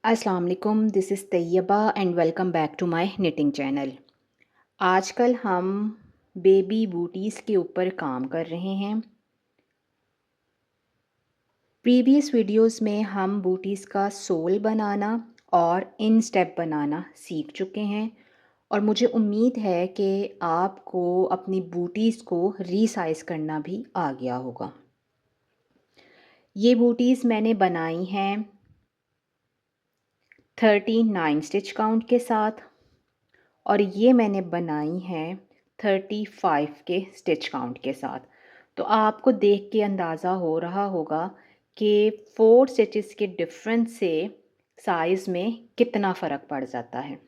अस्सलाम वालेकुम, this is Tayyaba and welcome back to my knitting channel. आजकल हम बेबी बूटीज़ के ऊपर काम कर रहे हैं। प्रीवियस वीडियोस में हम बूटीज़ का सोल बनाना और इनस्टेप बनाना सीख चुके हैं और मुझे उम्मीद है कि आपको अपनी बूटीज़ को रीसाइज़ करना भी आ गया होगा। ये बूटीज़ मैंने बनाई हैं 39 स्टिच काउंट के साथ और ये मैंने बनाई हैं 35 के स्टिच काउंट के साथ। तो आपको देख के अंदाज़ा हो रहा होगा कि 4 स्टिचेस के डिफरेंस से साइज़ में कितना फ़र्क पड़ जाता है।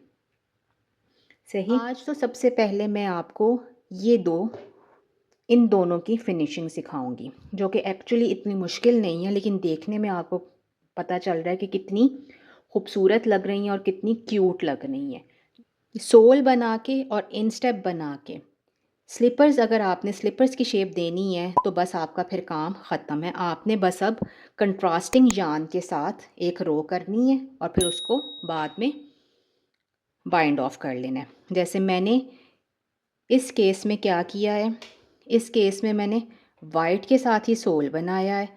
सही। आज तो सबसे पहले मैं आपको ये इन दोनों की फिनिशिंग सिखाऊंगी, जो कि एक्चुअली इतनी मुश्किल नहीं है, लेकिन देखने में आपको पता चल रहा है कि कितनी खूबसूरत लग रही हैं और कितनी क्यूट लग रही हैं। सोल बना के और इनस्टेप बना के स्लीपर्स, अगर आपने स्लीपर्स की शेप देनी है तो बस आपका फिर काम ख़त्म है। आपने बस अब कंट्रास्टिंग यार्न के साथ एक रो करनी है और फिर उसको बाद में बाइंड ऑफ कर लेना है। जैसे मैंने इस केस में क्या किया है, इस केस में मैंने वाइट के साथ ही सोल बनाया है,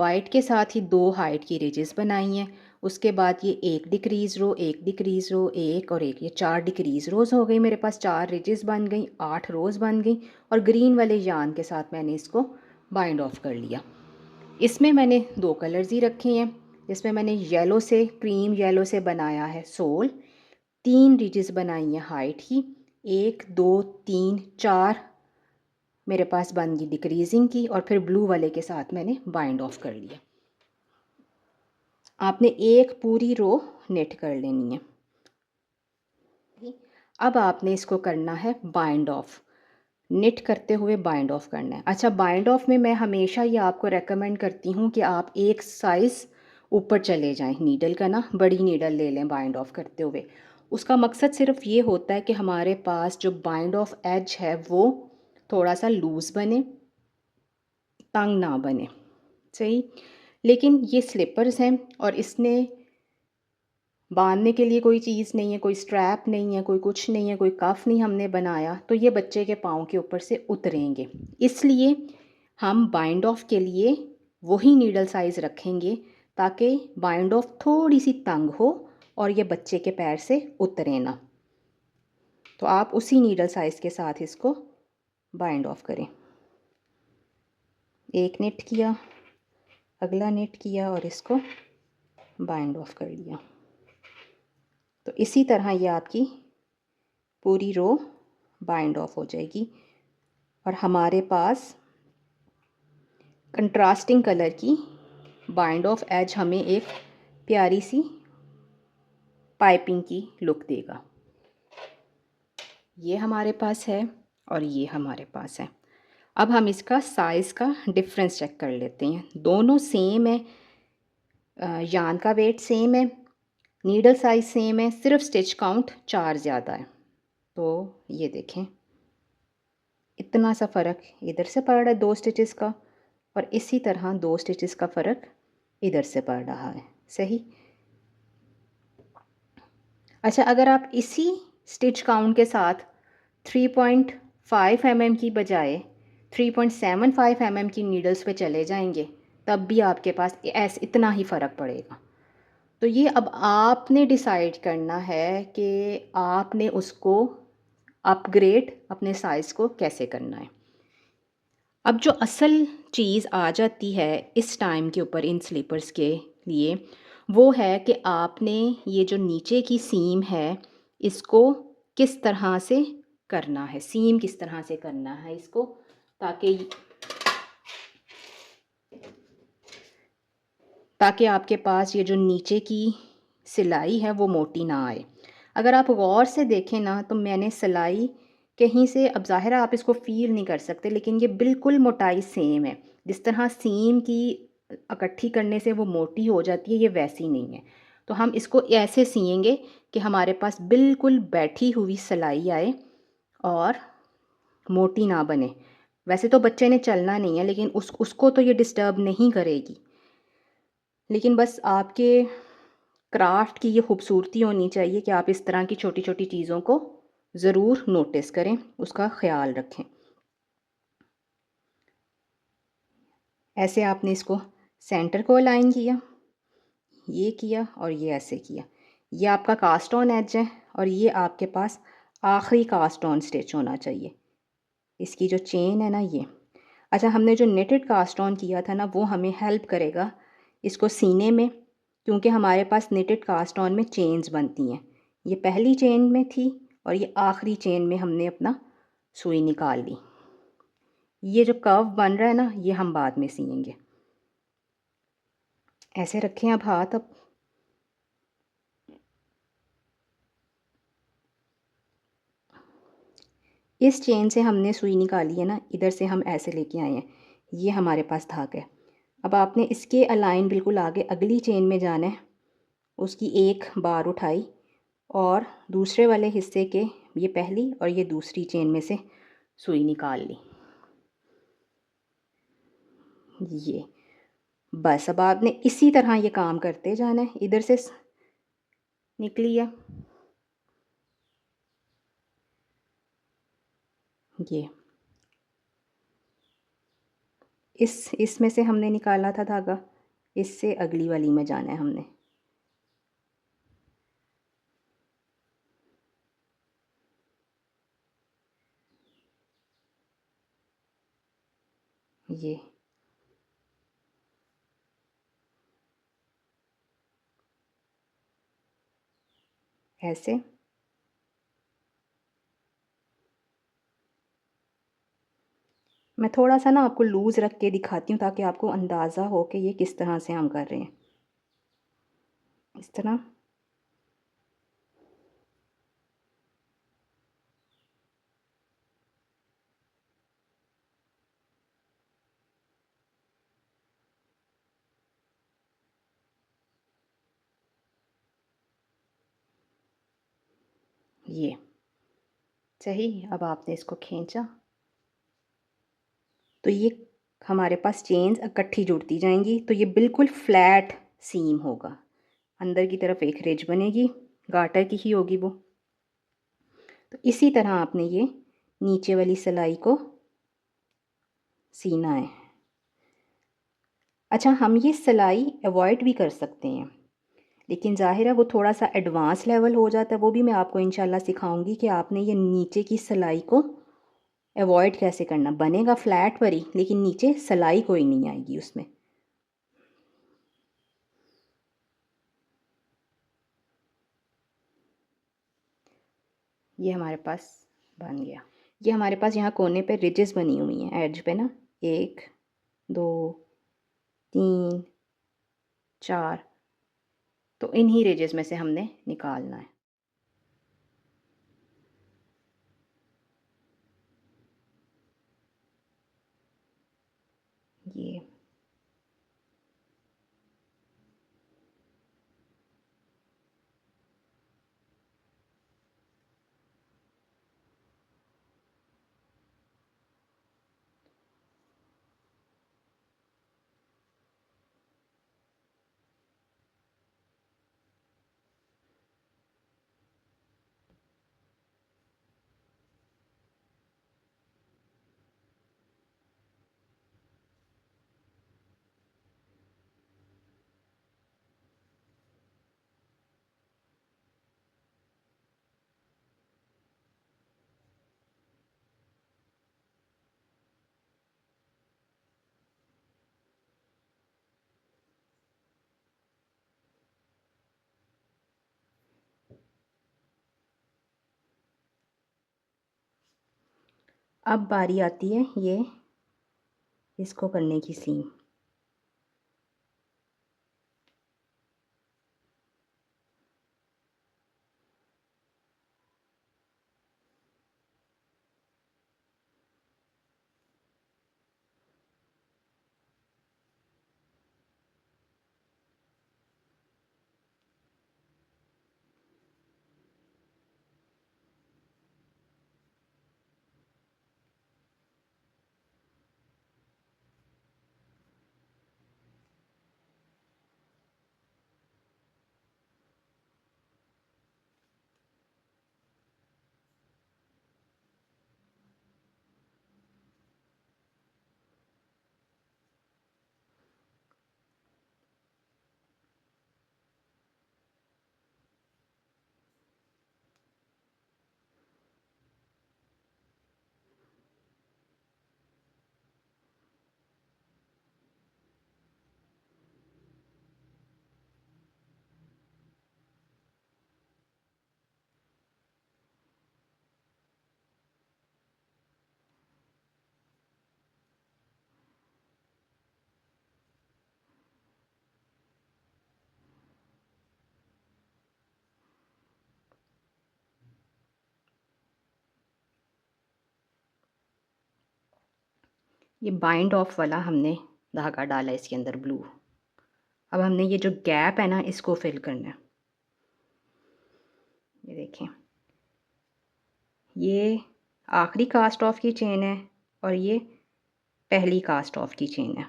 वाइट के साथ ही 2 हाइट की रिजेस बनाई हैं। उसके बाद ये एक डिक्रीज़ रो, एक डिक्रीज़ रो, एक और एक, ये 4 डिक्रीज़ रोज़ हो गई मेरे पास, 4 रिजेस बन गई, 8 रोज़ बन गई और ग्रीन वाले यार्न के साथ मैंने इसको बाइंड ऑफ कर लिया। इसमें मैंने 2 कलर्स ही रखे हैं। इसमें मैंने येलो से, क्रीम येलो से बनाया है सोल, 3 रिजेस बनाई हैं हाइट की, 1 2 3 4 मेरे पास बन गई डिक्रीजिंग की और फिर ब्लू वाले के साथ मैंने बाइंड ऑफ कर लिया। आपने एक पूरी रो नेट कर लेनी है। अब आपने इसको करना है बाइंड ऑफ, निट करते हुए बाइंड ऑफ करना है। अच्छा, बाइंड ऑफ में मैं हमेशा ये आपको रेकमेंड करती हूँ कि आप एक साइज़ ऊपर चले जाएं नीडल का ना, बड़ी नीडल ले लें बाइंड ऑफ करते हुए। उसका मकसद सिर्फ ये होता है कि हमारे पास जो बाइंड ऑफ एज है वो थोड़ा सा लूज़ बने, तंग ना बने। सही। लेकिन ये स्लीपर्स हैं और इसने बांधने के लिए कोई चीज़ नहीं है, कोई स्ट्रैप नहीं है, कोई कुछ नहीं है, कोई कफ नहीं हमने बनाया, तो ये बच्चे के पाँव के ऊपर से उतरेंगे। इसलिए हम बाइंड ऑफ के लिए वही नीडल साइज़ रखेंगे ताकि बाइंड ऑफ थोड़ी सी तंग हो और ये बच्चे के पैर से उतरे ना। तो आप उसी नीडल साइज़ के साथ इसको बाइंड ऑफ करें। एक निट किया, अगला निट किया और इसको बाइंड ऑफ कर लिया। तो इसी तरह ये आपकी पूरी रो बाइंड ऑफ हो जाएगी और हमारे पास कंट्रास्टिंग कलर की बाइंड ऑफ एज हमें एक प्यारी सी पाइपिंग की लुक देगा। ये हमारे पास है और ये हमारे पास है। अब हम इसका साइज़ का डिफरेंस चेक कर लेते हैं। दोनों सेम है, यार्न का वेट सेम है, नीडल साइज़ सेम है, सिर्फ स्टिच काउंट 4 ज़्यादा है। तो ये देखें, इतना सा फ़र्क इधर से पड़ रहा है 2 स्टिचेस का और इसी तरह 2 स्टिचेस का फ़र्क इधर से पड़ रहा है। सही। अच्छा, अगर आप इसी स्टिच काउंट के साथ 3.5 mm की बजाय 3.75 mm की नीडल्स पे चले जाएंगे तब भी आपके पास इतना ही फ़र्क पड़ेगा। तो ये अब आपने डिसाइड करना है कि आपने उसको अपग्रेड अपने साइज़ को कैसे करना है। अब जो असल चीज़ आ जाती है इस टाइम के ऊपर इन स्लीपर्स के लिए, वो है कि आपने ये जो नीचे की सीम है इसको किस तरह से करना है, सीम किस तरह से करना है इसको, ताकि ताकि आपके पास ये जो नीचे की सिलाई है वो मोटी ना आए। अगर आप गौर से देखें ना तो मैंने सिलाई कहीं से, अब ज़ाहिर है आप इसको फ़ील नहीं कर सकते, लेकिन ये बिल्कुल मोटाई सेम है। जिस तरह सीम की इकट्ठी करने से वो मोटी हो जाती है, ये वैसी नहीं है। तो हम इसको ऐसे सिएंगे कि हमारे पास बिल्कुल बैठी हुई सिलाई आए और मोटी ना बने। वैसे तो बच्चे ने चलना नहीं है, लेकिन उसको तो ये डिस्टर्ब नहीं करेगी, लेकिन बस आपके क्राफ्ट की ये खूबसूरती होनी चाहिए कि आप इस तरह की छोटी छोटी चीज़ों को ज़रूर नोटिस करें, उसका ख़्याल रखें। ऐसे आपने इसको सेंटर को अलाइन किया, ये किया और ये ऐसे किया। ये आपका कास्ट ऑन एज है और ये आपके पास आखिरी कास्ट ऑन स्टिच होना चाहिए। इसकी जो चेन है ना ये, अच्छा हमने जो नेटेड कास्ट ऑन किया था ना वो हमें हेल्प करेगा इसको सीने में, क्योंकि हमारे पास नेटेड कास्ट ऑन में चेन्स बनती हैं। ये पहली चेन में थी और ये आखिरी चेन में हमने अपना सुई निकाल ली। ये जो कर्व बन रहा है ना ये हम बाद में सिएंगे। ऐसे रखें अब हाथ। अब इस चेन से हमने सुई निकाली है ना, इधर से हम ऐसे लेके आए हैं, ये हमारे पास धागा है। अब आपने इसके अलाइन बिल्कुल आगे अगली चेन में जाना है, उसकी एक बार उठाई और दूसरे वाले हिस्से के ये पहली और ये दूसरी चेन में से सुई निकाल ली। ये बस अब आपने इसी तरह ये काम करते जाना है। इधर से निकली है ये, इसमें से हमने निकाला था धागा, इससे अगली वाली में जाना है हमने। ये ऐसे मैं थोड़ा सा ना आपको लूज़ रख के दिखाती हूँ ताकि आपको अंदाज़ा हो कि ये किस तरह से हम कर रहे हैं। इस तरह ये सही। अब आपने इसको खींचा तो ये हमारे पास चेन्स इकट्ठी जुड़ती जाएंगी, तो ये बिल्कुल फ्लैट सीम होगा। अंदर की तरफ एक रिज बनेगी, गार्टर की ही होगी वो। तो इसी तरह आपने ये नीचे वाली सिलाई को सीना है। अच्छा हम ये सिलाई अवॉइड भी कर सकते हैं, लेकिन ज़ाहिर है वो थोड़ा सा एडवांस लेवल हो जाता है, वो भी मैं आपको इंशाल्लाह सिखाऊंगी कि आपने ये नीचे की सिलाई को अवॉइड कैसे करना। बनेगा फ्लैट पर ही, लेकिन नीचे सिलाई कोई नहीं आएगी उसमें। ये हमारे पास बन गया। ये हमारे पास यहाँ कोने पे रिजेस बनी हुई हैं एज पे ना, 1 2 3 4, तो इन्हीं रिजेस में से हमने निकालना है। ये अब बारी आती है ये इसको करने की सीम। ये बाइंड ऑफ वाला हमने धागा डाला इसके अंदर ब्लू। अब हमने ये जो गैप है ना इसको फिल करना है। ये देखें, ये आखिरी कास्ट ऑफ की चेन है और ये पहली कास्ट ऑफ की चेन है।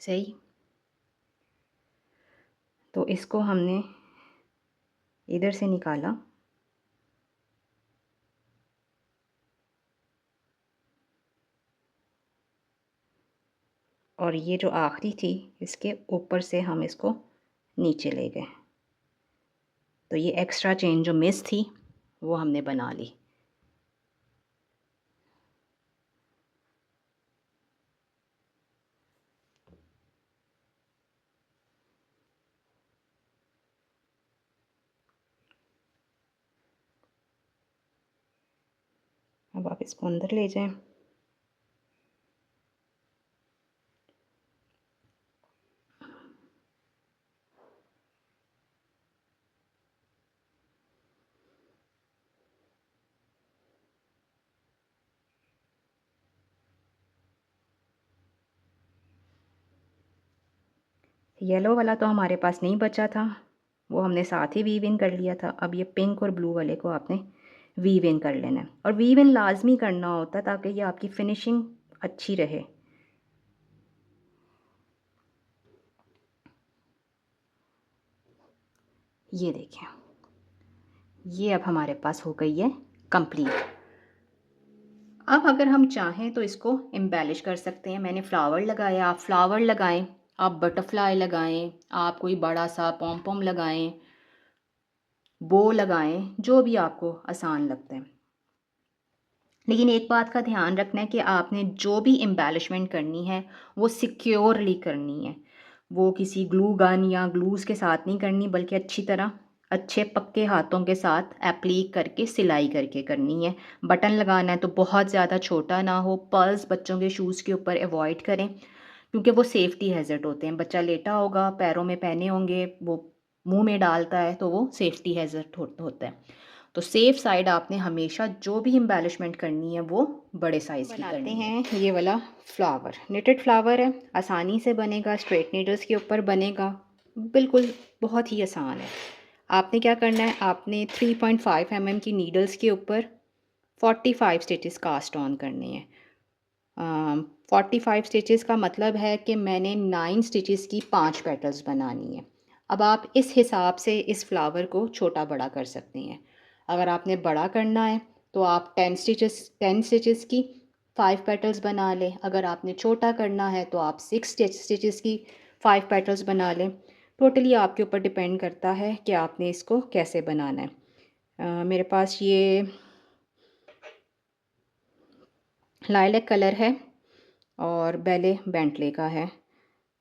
सही, तो इसको हमने इधर से निकाला और ये जो आखिरी थी इसके ऊपर से हम इसको नीचे ले गए। तो ये एक्स्ट्रा चेन जो मिस थी वो हमने बना ली। अब आप इसको अंदर ले जाएं। येलो वाला तो हमारे पास नहीं बचा था, वो हमने साथ ही वीव इन कर लिया था। अब ये पिंक और ब्लू वाले को आपने वीव इन कर लेना है और वीव इन लाजमी करना होता है ताकि ये आपकी फिनिशिंग अच्छी रहे। ये देखें, ये अब हमारे पास हो गई है कंप्लीट। अब अगर हम चाहें तो इसको एम्बेलिश कर सकते हैं। मैंने फ्लावर लगाया, आप फ्लावर लगाएं, आप बटरफ्लाई लगाएं, आप कोई बड़ा सा पॉम पॉम लगाएं, बो लगाएं, जो भी आपको आसान लगता है। लेकिन एक बात का ध्यान रखना है कि आपने जो भी एम्बेलिशमेंट करनी है वो सिक्योरली करनी है। वो किसी ग्लू गन या ग्लूज़ के साथ नहीं करनी, बल्कि अच्छी तरह अच्छे पक्के हाथों के साथ एप्लीक करके सिलाई करके करनी है। बटन लगाना है तो बहुत ज़्यादा छोटा ना हो। पर्ल्स बच्चों के शूज़ के ऊपर अवॉइड करें क्योंकि वो सेफ्टी हैज़र्ड होते हैं। बच्चा लेटा होगा, पैरों में पहने होंगे, वो मुंह में डालता है तो वो सेफ्टी हैज़र्ड होता है। तो सेफ़ साइड आपने हमेशा जो भी एम्बेलिशमेंट करनी है वो बड़े साइज़ की करनी है। बनाते हैं ये वाला फ्लावर, निटेड फ्लावर है, आसानी से बनेगा, स्ट्रेट नीडल्स के ऊपर बनेगा, बिल्कुल बहुत ही आसान है। आपने क्या करना है, आपने 3.5 mm की नीडल्स के ऊपर 45 स्टिचेस कास्ट ऑन करने हैं। 45 स्टिचेस का मतलब है कि मैंने 9 स्टिचेस की 5 पेटल्स बनानी है। अब आप इस हिसाब से इस फ्लावर को छोटा बड़ा कर सकते हैं। अगर आपने बड़ा करना है तो आप 10 स्टिचेस की 5 पेटल्स बना लें। अगर आपने छोटा करना है तो आप 6 स्टिचेस की 5 पेटल्स बना लें। टोटली आपके ऊपर डिपेंड करता है कि आपने इसको कैसे बनाना है। मेरे पास ये लाइलैक कलर है और बेले बेंटले का है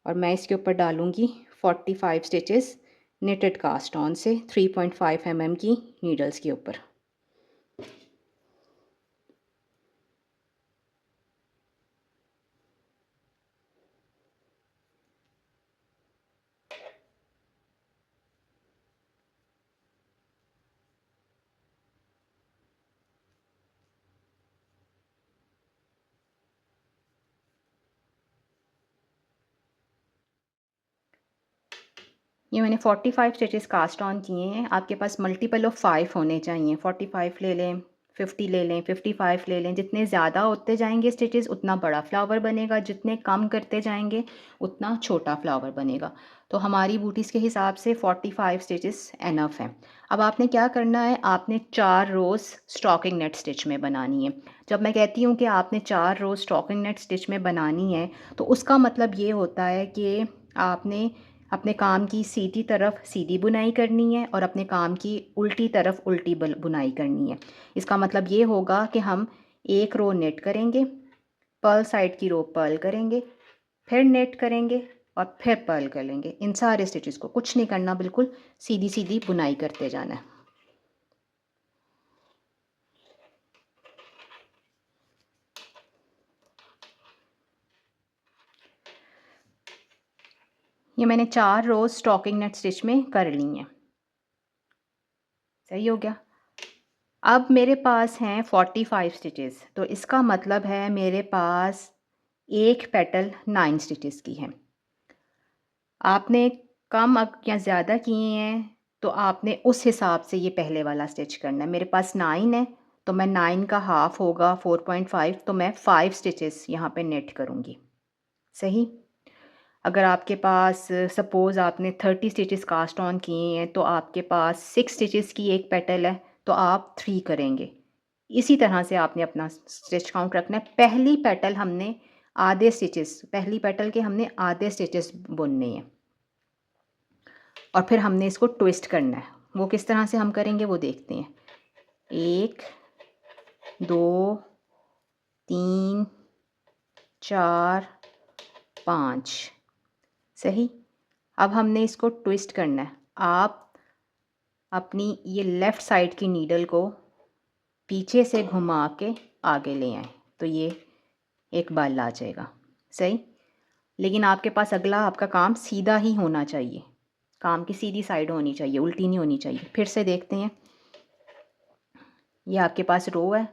और मैं इसके ऊपर डालूँगी 45 स्टिचेस निटेड कास्ट ऑन से 3.5 mm की नीडल्स के ऊपर। ये मैंने 45 स्टिचेस कास्ट ऑन किए हैं। आपके पास मल्टीपल ऑफ 5 होने चाहिए। 45 ले लें, 50 ले लें, 55 ले लें। जितने ज़्यादा होते जाएंगे स्टिचेस उतना बड़ा फ्लावर बनेगा, जितने कम करते जाएंगे उतना छोटा फ्लावर बनेगा। तो हमारी बूटीज़ के हिसाब से 45 स्टिचेस एनफ हैं। अब आपने क्या करना है, आपने 4 रोज़ स्टॉकिंग नेट स्टिच में बनानी है। जब मैं कहती हूँ कि आपने 4 रोज़ स्टॉकिंग नेट स्टिच में बनानी है तो उसका मतलब ये होता है कि आपने अपने काम की सीधी तरफ सीधी बुनाई करनी है और अपने काम की उल्टी तरफ उल्टी बुनाई करनी है। इसका मतलब ये होगा कि हम एक रो नेट करेंगे, पर्ल साइड की रो पर्ल करेंगे, फिर नेट करेंगे और फिर पर्ल करेंगे। इन सारे स्टिचेस को कुछ नहीं करना, बिल्कुल सीधी सीधी बुनाई करते जाना है। ये मैंने 4 रोज स्टॉकिंग नेट स्टिच में कर ली हैं। सही हो गया। अब मेरे पास हैं 45 स्टिचेस, तो इसका मतलब है मेरे पास एक पेटल 9 स्टिचेस की है। आपने कम या ज़्यादा किए हैं तो आपने उस हिसाब से ये पहले वाला स्टिच करना है। मेरे पास 9 है तो मैं 9 का हाफ़ होगा 4.5, तो मैं 5 स्टिचेस यहाँ पे नेट करूँगी। सही? अगर आपके पास सपोज़ आपने 30 स्टिचेस कास्ट ऑन किए हैं तो आपके पास 6 स्टिचेस की एक पेटल है तो आप 3 करेंगे। इसी तरह से आपने अपना स्टिच काउंट रखना है। पहली पेटल के हमने आधे स्टिचेस बुनने हैं और फिर हमने इसको ट्विस्ट करना है। वो किस तरह से हम करेंगे वो देखते हैं। 1, 2, 3, 4, 5। सही? अब हमने इसको ट्विस्ट करना है। आप अपनी ये लेफ़्ट साइड की नीडल को पीछे से घुमा के आगे ले आएँ, तो ये एक बल आ जाएगा। सही? लेकिन आपके पास अगला आपका काम सीधा ही होना चाहिए। काम की सीधी साइड होनी चाहिए, उल्टी नहीं होनी चाहिए। फिर से देखते हैं। ये आपके पास रो है,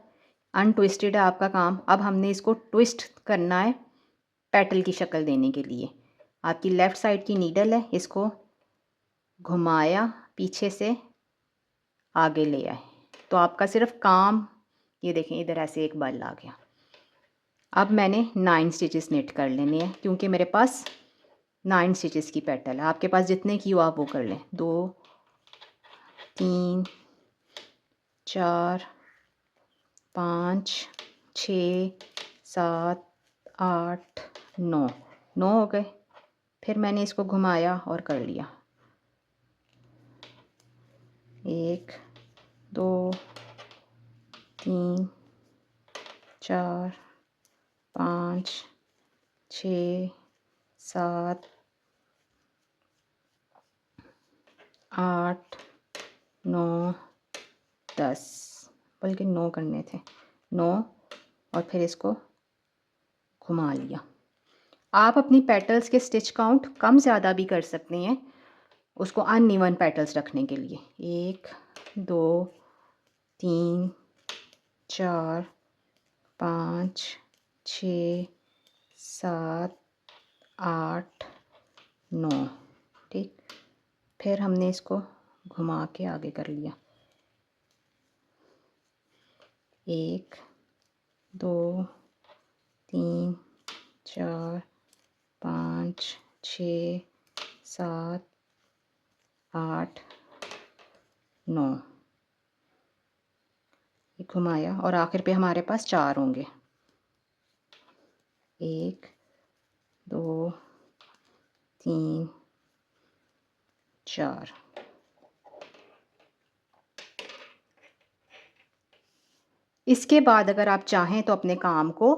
अनट्विस्टेड है आपका काम। अब हमने इसको ट्विस्ट करना है पेटल की शक्ल देने के लिए। आपकी लेफ़्ट साइड की नीडल है, इसको घुमाया पीछे से आगे ले आए, तो आपका सिर्फ काम, ये देखें इधर ऐसे एक बल आ गया। अब मैंने 9 स्टिचेस नेट कर लेने हैं क्योंकि मेरे पास 9 स्टिचेस की पेटल है। आपके पास जितने की हो आप वो कर लें। 2, 3, 4, 5, 6, 7, 8, 9। 9 हो गए। फिर मैंने इसको घुमाया और कर लिया। 1, 2, 3, 4, 5, 6, 7, 8, 9, 10, बल्कि 9 करने थे। 9 और फिर इसको घुमा लिया। आप अपनी पेटल्स के स्टिच काउंट कम ज़्यादा भी कर सकते हैं उसको अनइवन पेटल्स रखने के लिए। 1, 2, 3, 4, 5, 6, 7, 8, 9। ठीक, फिर हमने इसको घुमा के आगे कर लिया। 1, 2, 3, 4, 5, 6, 7, 8, 9। ये घुमाया और आखिर पे हमारे पास 4 होंगे। 1, 2, 3, 4। इसके बाद अगर आप चाहें तो अपने काम को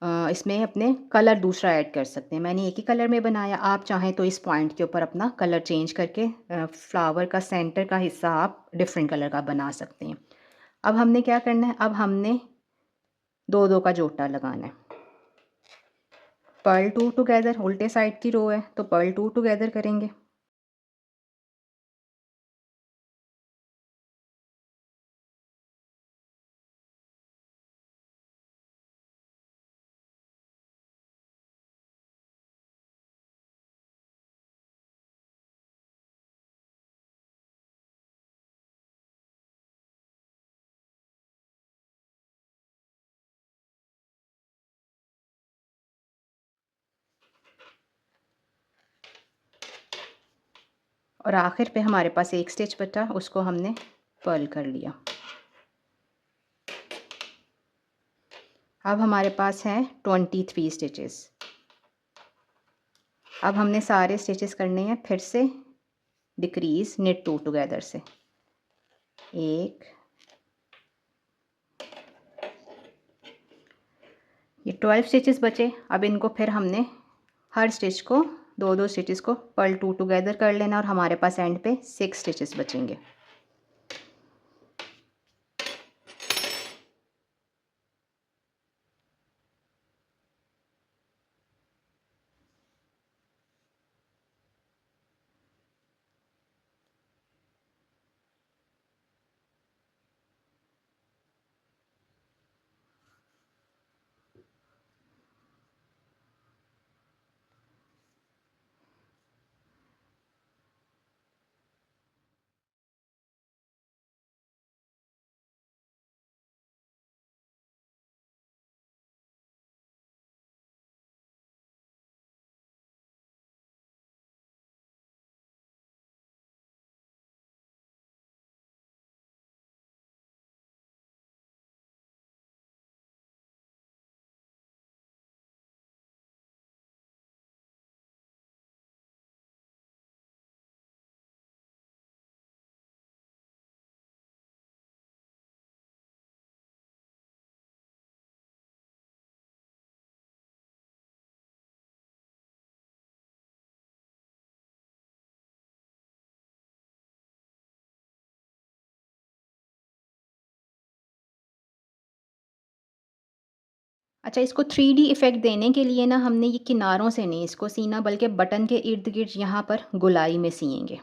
इसमें अपने कलर दूसरा ऐड कर सकते हैं। मैंने एक ही कलर में बनाया, आप चाहें तो इस पॉइंट के ऊपर अपना कलर चेंज करके फ्लावर का सेंटर का हिस्सा आप डिफरेंट कलर का बना सकते हैं। अब हमने क्या करना है, अब हमने 2-2 का जोटा लगाना है। पर्ल 2 टुगेदर, उल्टे साइड की रो है तो पर्ल 2 टुगेदर करेंगे। और आखिर पे हमारे पास एक स्टिच बचा, उसको हमने पर्ल कर लिया। अब हमारे पास हैं 23 स्टिचेस। अब हमने सारे स्टिचेस करने हैं फिर से डिक्रीज निट 2 टुगेदर से। 1, ये 12 स्टिचेस बचे। अब इनको फिर हमने हर स्टिच को 2-2 स्टिचेस को पर्ल 2 टुगेदर कर लेना और हमारे पास एंड पे 6 स्टिचेस बचेंगे। अच्छा, इसको 3D इफ़ेक्ट देने के लिए ना हमने ये किनारों से नहीं इसको सीना, बल्कि बटन के इर्द-गिर्द यहाँ पर गोलाई में सिएंगे।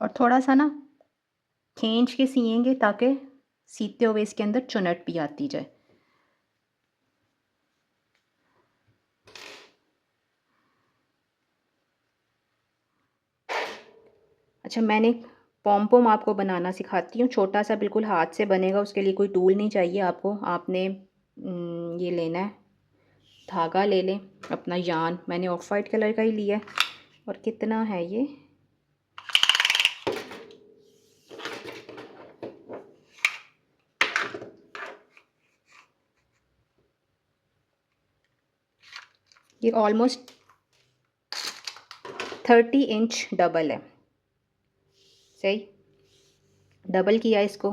और थोड़ा-सा ना खींच के सिएंगे ताकि सीते हुए इसके अंदर चुनट भी आती जाए। अच्छा, मैंने पॉम-पॉम आपको बनाना सिखाती हूँ, छोटा-सा बिल्कुल हाथ से बनेगा, उसके लिए कोई टूल नहीं चाहिए आपको। आपने ये लेना है, धागा ले लें, अपना यान, मैंने ऑफ वाइट कलर का ही लिया है। और कितना है ये ऑलमोस्ट 30 इंच डबल है। सही, डबल किया इसको,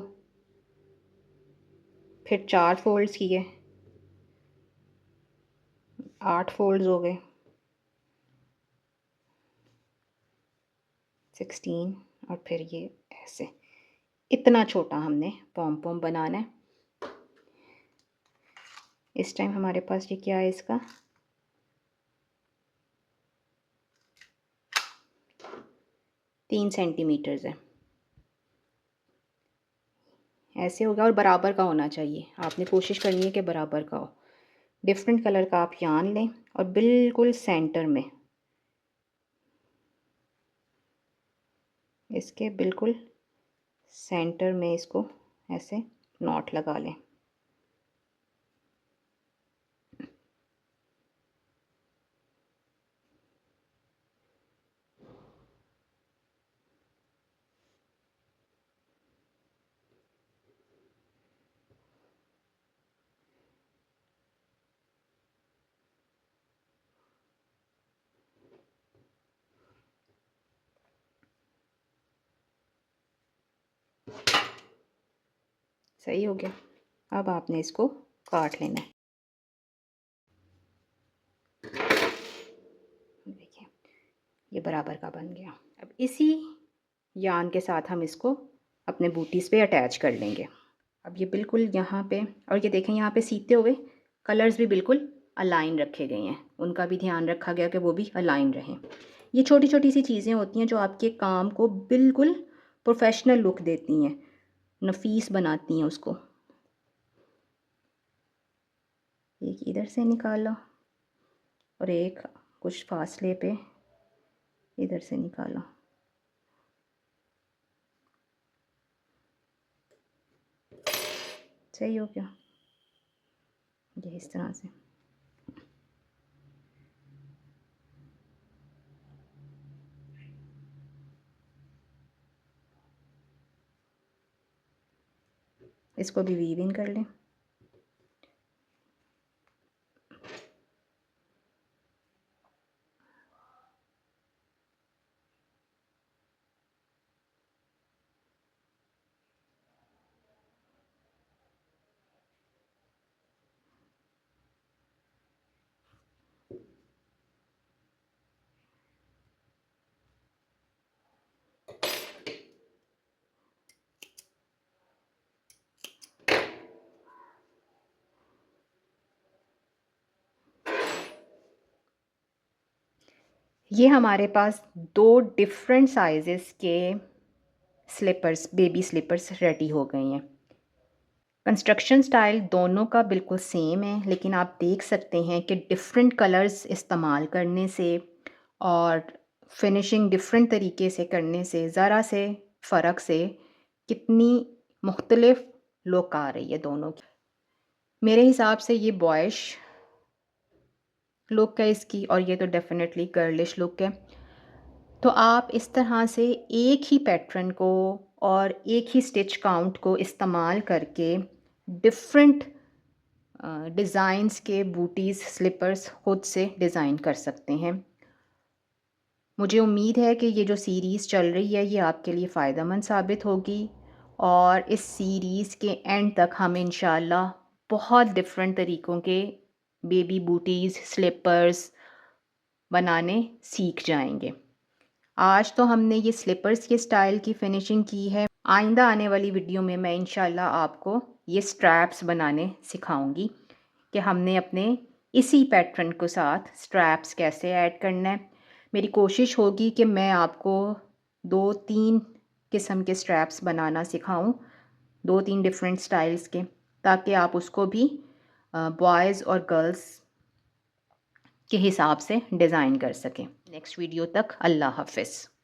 फिर 4 फोल्ड्स किए, 8 फोल्ड्स हो गए, 16, और फिर ये ऐसे। इतना छोटा हमने पॉम-पॉम बनाना है। इस टाइम हमारे पास ये क्या है, इसका 3 सेंटीमीटर्स है। ऐसे होगा, और बराबर का होना चाहिए, आपने कोशिश करनी है कि बराबर का हो। डिफरेंट कलर का आप यान लें और बिल्कुल सेंटर में, इसके बिल्कुल सेंटर में इसको ऐसे नॉट लगा लें। सही हो गया। अब आपने इसको काट लेना है। देखिए, ये बराबर का बन गया। अब इसी यान के साथ हम इसको अपने बूटीज़ पे अटैच कर लेंगे। अब ये बिल्कुल यहाँ पे, और ये देखें यहाँ पे सीते हुए कलर्स भी बिल्कुल अलाइन रखे गए हैं, उनका भी ध्यान रखा गया कि वो भी अलाइन रहें। ये छोटी छोटी सी चीज़ें होती हैं जो आपके काम को बिल्कुल प्रोफेशनल लुक देती हैं, नफीस बनाती हैं उसको। एक इधर से निकाला और एक कुछ फासले पे इधर से निकाला। सही हो गया, ये इस तरह से। इसको भी वीव इन कर लें। ये हमारे पास 2 डिफरेंट साइज़ेस के स्लीपर्स, बेबी स्लीपर्स रेडी हो गए हैं। कंस्ट्रक्शन स्टाइल दोनों का बिल्कुल सेम है, लेकिन आप देख सकते हैं कि डिफरेंट कलर्स इस्तेमाल करने से और फिनिशिंग डिफरेंट तरीके से करने से, ज़रा से फ़र्क से कितनी मुख्तलिफ लुक आ रही है दोनों की। मेरे हिसाब से ये बॉयश लुक है इसकी, और ये तो डेफिनेटली गर्लिश लुक है। तो आप इस तरह से एक ही पैटर्न को और एक ही स्टिच काउंट को इस्तेमाल करके डिफरेंट डिज़ाइंस के बूटीज़ स्लीपर्स खुद से डिज़ाइन कर सकते हैं। मुझे उम्मीद है कि ये जो सीरीज़ चल रही है ये आपके लिए फ़ायदेमंद साबित होगी, और इस सीरीज़ के एंड तक हम इंशाल्लाह बहुत डिफरेंट तरीक़ों के बेबी बूटीज़ स्लीपर्स बनाने सीख जाएंगे। आज तो हमने ये स्लीपर्स के स्टाइल की फ़िनिशिंग की है। आइंदा आने वाली वीडियो में मैं इंशाल्लाह आपको ये स्ट्रैप्स बनाने सिखाऊंगी कि हमने अपने इसी पैटर्न के साथ स्ट्रैप्स कैसे ऐड करना है। मेरी कोशिश होगी कि मैं आपको 2-3 किस्म के स्ट्रैप्स बनाना सिखाऊं, 2-3 डिफरेंट स्टाइल्स के, ताकि आप उसको भी बॉयज़ और गर्ल्स के हिसाब से डिज़ाइन कर सकें। नेक्स्ट वीडियो तक अल्लाह हाफ़िज़।